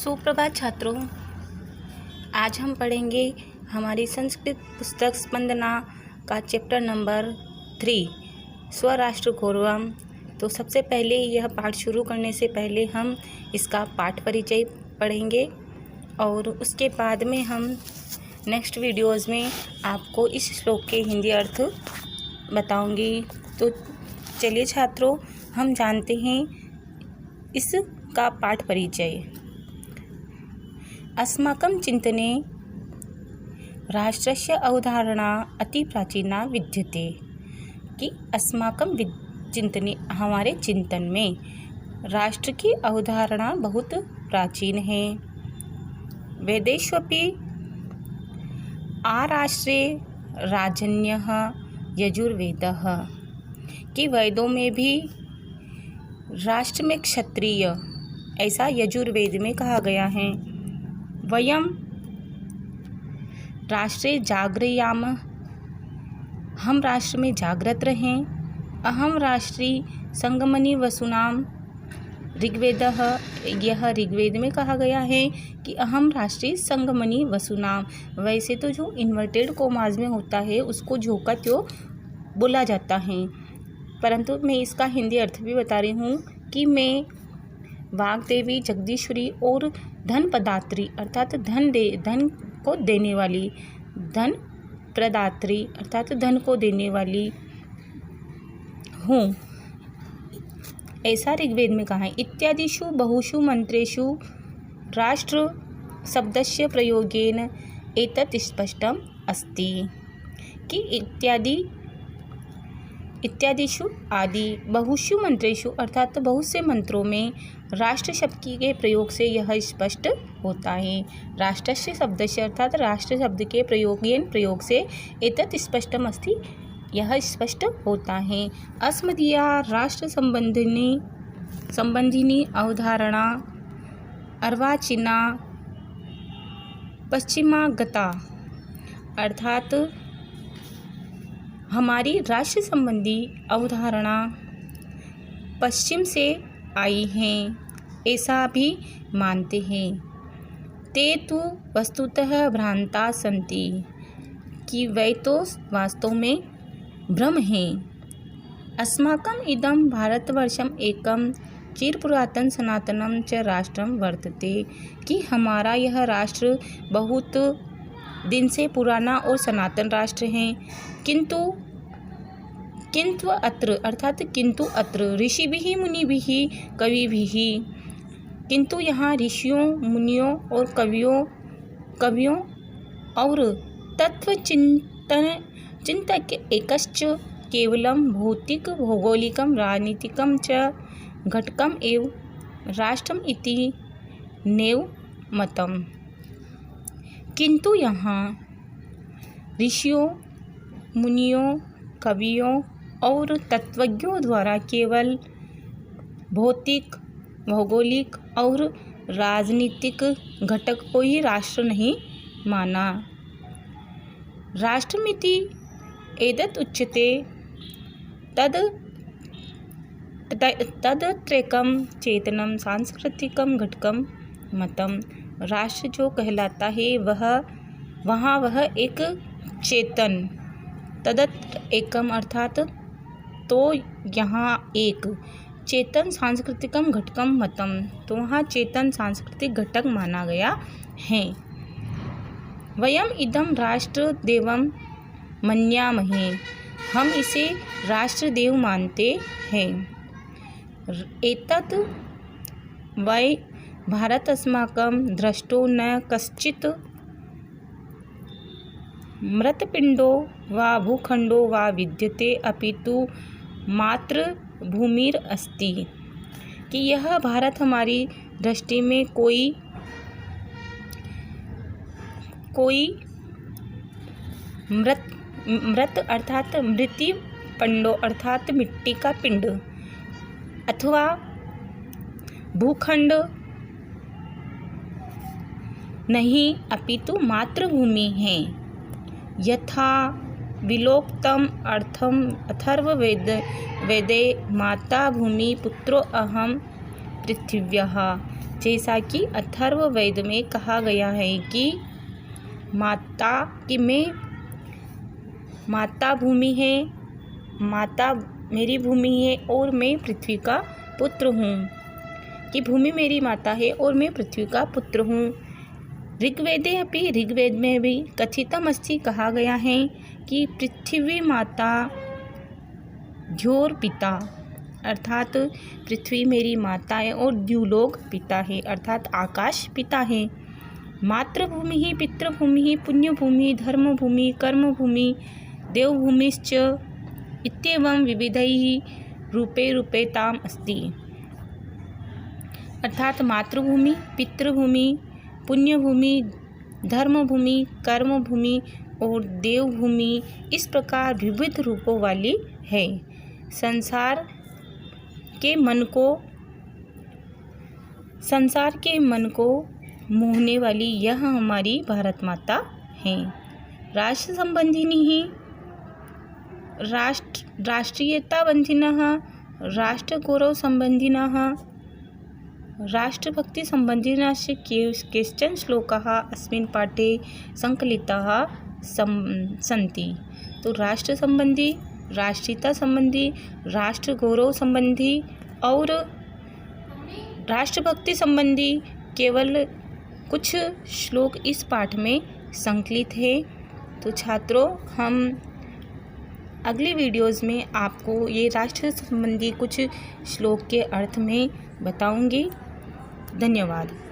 सुप्रभात छात्रों, आज हम पढ़ेंगे हमारी संस्कृत पुस्तक स्पंदना का चैप्टर नंबर 3 स्वराष्ट्र गौरवम। तो सबसे पहले यह पाठ शुरू करने से पहले हम इसका पाठ परिचय पढ़ेंगे और उसके बाद में हम नेक्स्ट वीडियोज़ में आपको इस श्लोक के हिंदी अर्थ बताऊंगी। तो चलिए छात्रों, हम जानते हैं इसका पाठ परिचय। अस्माकं चिंतने राष्ट्रस्य अवधारणा अति प्राचीना विद्यते। कि अस्माकं चिंतने, हमारे चिंतन में राष्ट्र की अवधारणा बहुत प्राचीन है। वेदेष्वपि आराष्ट्रे राजन्यः यजुर्वेदः। कि वेदों में भी राष्ट्र में क्षत्रिय, ऐसा यजुर्वेद में कहा गया है। वयम राष्ट्रे जागृयाम, हम राष्ट्र में जागृत रहें। अहम राष्ट्री संगमनि वसुनाम ऋग्वेदः, यह ऋग्वेद में कहा गया है कि अहम राष्ट्री संगमनि वसुनाम। वैसे तो जो इन्वर्टेड कोमाज में होता है उसको झोंका त्यो बोला जाता है, परंतु मैं इसका हिंदी अर्थ भी बता रही हूँ कि मैं वाग्देवी, जगदीश्वरी और धन प्रदात्री अर्थात धन को देने वाली, धन प्रदात्री अर्थात धन को देने वाली हूँ, ऐसा ऋग्वेद में कहा है। इत्यादिषु बहुषु मंत्रेषु राष्ट्र शब्दस्य प्रयोगेन एतत् स्पष्टम अस्ति। कि इत्यादिषु आदि बहुषु मंत्रेषु अर्थात बहुत से मंत्रों में राष्ट्र शब्द के प्रयोग से यह स्पष्ट होता है। राष्ट्रस्य शब्दस्य अर्थात राष्ट्र शब्द के प्रयोग से एतत् स्पष्टम अस्ति, यह स्पष्ट होता है। अस्मदीया राष्ट्र संबंधिनी अवधारणा अर्वाचीना पश्चिमागता, अर्थात हमारी राष्ट्र संबंधी अवधारणा पश्चिम से आई हैं, ऐसा भी मानते हैं। ते तु वस्तुतः भ्रांता सन्ति, कि वे तो वास्तव में भ्रम हैं। अस्माकम् इदं भारतवर्षम् एकं चिरपुरातन सनातनम च राष्ट्रम वर्तते। कि हमारा यह राष्ट्र बहुत दिन से पुराना और सनातन राष्ट्र है। किंतु अत्र अर्थात किंतु अत्र ऋषिभिः मुनिभिः कविभिः, किंतु यहाँ ऋषियों, मुनियों और कवियों और चिंतक एकश्च केवलं भौतिक भौगोलिकं राजनीतिकं च घटकम् एव राष्ट्रम् इति नैव मतम्। किंतु यहाँ ऋषियों, मुनियों, कवियों और तत्वज्ञों द्वारा केवल भौतिक, भौगोलिक और राजनीतिक घटक को ही राष्ट्र नहीं माना। राष्ट्रमिति एतत् उच्यते तदत्रैकं चेतनं सांस्कृतिकं घटकं मतम्। राष्ट्र जो कहलाता है वह एक चेतन, तदत्र एकम अर्थात तो यहाँ एक चेतन सांस्कृतिकम घटकम मतम, तो वहाँ चेतन सांस्कृतिक घटक माना गया है। वयम इदम राष्ट्र देवम मन्यामहे, हम इसे राष्ट्र देव मानते हैं। एतत् वै भारत अस्माकं दृष्टो न कश्चित् मृतपिंडो वा भूखंडो वा विद्यते अपितु मात्र भूमिर अस्ति। कि यह भारत हमारी दृष्टि में कोई मृत अर्थात मृति पिंडो अर्थात मिट्टी का पिंड अथवा भूखंड नहीं, अपितु मात्र भूमि है। यथा विलोक्तम अर्थम अथर्ववेदे माता भूमि पुत्रो अहम पृथिव्यः। जैसा कि अथर्ववेद में कहा गया है कि माता भूमि है, माता मेरी भूमि है और मैं पृथ्वी का पुत्र हूँ, कि भूमि मेरी माता है और मैं पृथ्वी का पुत्र हूँ। ऋग्वेदे अपि, ऋग्वेद में भी कथितमस्ति कहा गया है कि पृथ्वी माता द्यौर पिता, अर्थात पृथ्वी मेरी माता है और द्युलोक पिता है, अर्थात आकाश पिता है। मातृभूमि ही पितृभूमि ही पुण्यभूमि धर्मभूमि कर्मभूमि देवभूमिश्च इत्येवं विविधैः रूपेताम् अस्ति। अर्थात मातृभूमि, पितृभूमि, पुण्यभूमि, धर्मभूमि, कर्मभूमि और देवभूमि इस प्रकार विविध रूपों वाली है। संसार के मन को मोहने वाली यह हमारी भारत माता है। राष्ट्र संबंधिनी ही राष्ट्रीयताबन्धिनः, राष्ट्रगौरव संबंधिनः, राष्ट्रभक्ति संबंधिनश्च केचन श्लोकाः अस्मिन् पाठे संकलिताः सन्ति। तो राष्ट्र संबंधी, राष्ट्रीयता संबंधी, राष्ट्र गौरव संबंधी और राष्ट्रभक्ति संबंधी केवल कुछ श्लोक इस पाठ में संकलित है। तो छात्रों, हम अगली वीडियोज़ में आपको ये राष्ट्र संबंधी कुछ श्लोक के अर्थ में बताऊंगी। धन्यवाद।